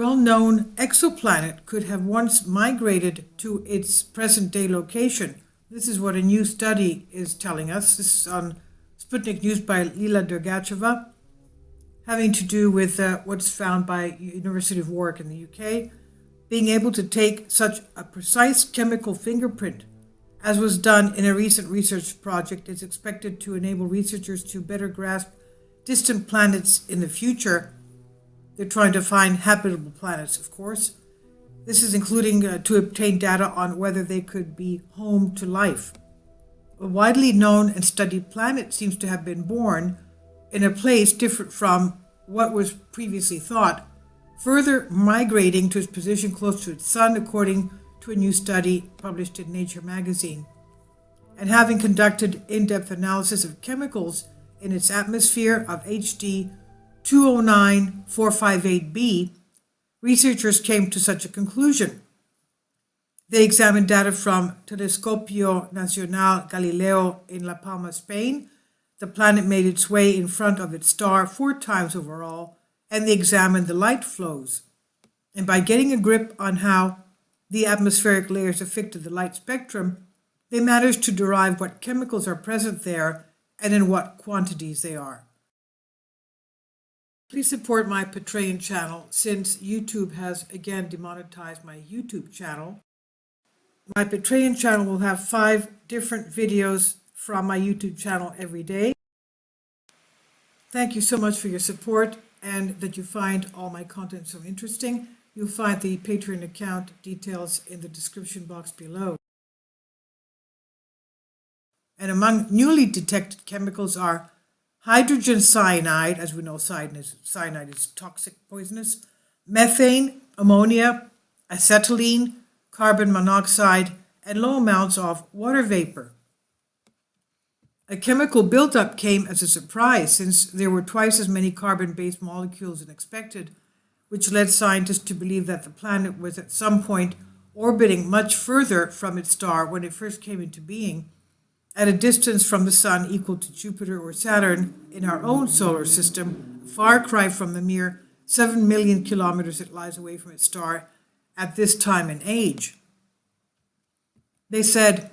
well-known exoplanet could have once migrated to its present-day location. This is what a new study is telling us. This is on Sputnik News by Lila Dergacheva, having to do with what's found by University of Warwick in the UK. Being able to take such a precise chemical fingerprint, as was done in a recent research project, is expected to enable researchers to better grasp distant planets in the future. They're trying to find habitable planets, of course. This is including to obtain data on whether they could be home to life. A widely known and studied planet seems to have been born in a place different from what was previously thought, further migrating to its position close to its sun, according to a new study published in Nature magazine. And having conducted in-depth analysis of chemicals in its atmosphere of HD 209458b, researchers came to such a conclusion. They examined data from Telescopio Nacional Galileo in La Palma, Spain. The planet made its way in front of its star 4 times overall, and they examined the light flows. And by getting a grip on how the atmospheric layers affected the light spectrum, they managed to derive what chemicals are present there and in what quantities they are. Please support my Patreon channel, since YouTube has again demonetized my YouTube channel. My Patreon channel will have 5 different videos from my YouTube channel every day. Thank you so much for your support and that you find all my content so interesting. You'll find the Patreon account details in the description box below. And among newly detected chemicals are hydrogen cyanide, as we know cyanide is toxic, poisonous, methane, ammonia, acetylene, carbon monoxide, and low amounts of water vapor. A chemical buildup came as a surprise, since there were twice as many carbon-based molecules than expected, which led scientists to believe that the planet was at some point orbiting much further from its star when it first came into being, at a distance from the Sun equal to Jupiter or Saturn in our own solar system, a far cry from the mere 7 million kilometers it lies away from its star at this time and age. They said,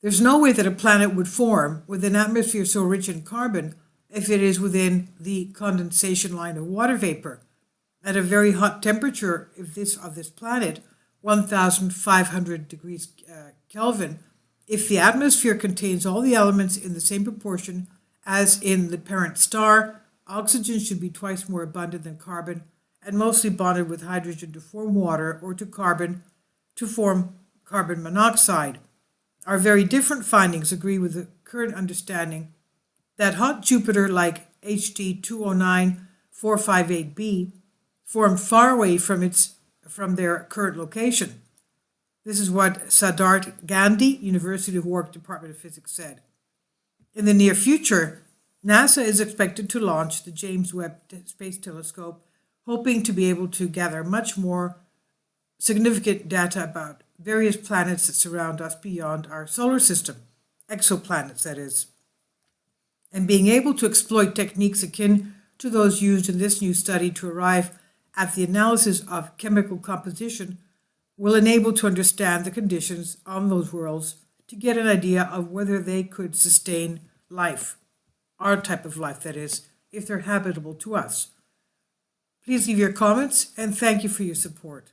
there's no way that a planet would form with an atmosphere so rich in carbon if it is within the condensation line of water vapor, at a very hot temperature of this planet, 1,500 degrees Kelvin. If the atmosphere contains all the elements in the same proportion as in the parent star, oxygen should be twice more abundant than carbon and mostly bonded with hydrogen to form water, or to carbon to form carbon monoxide. Our very different findings agree with the current understanding that hot Jupiter like HD 209458b formed far away from their current location. This is what Siddharth Gandhi, University of Warwick Department of Physics, said. In the near future, NASA is expected to launch the James Webb Space Telescope, hoping to be able to gather much more significant data about various planets that surround us beyond our solar system, exoplanets that is, and being able to exploit techniques akin to those used in this new study to arrive at the analysis of chemical composition will enable to understand the conditions on those worlds to get an idea of whether they could sustain life, our type of life that is, if they're habitable to us. Please leave your comments, and thank you for your support.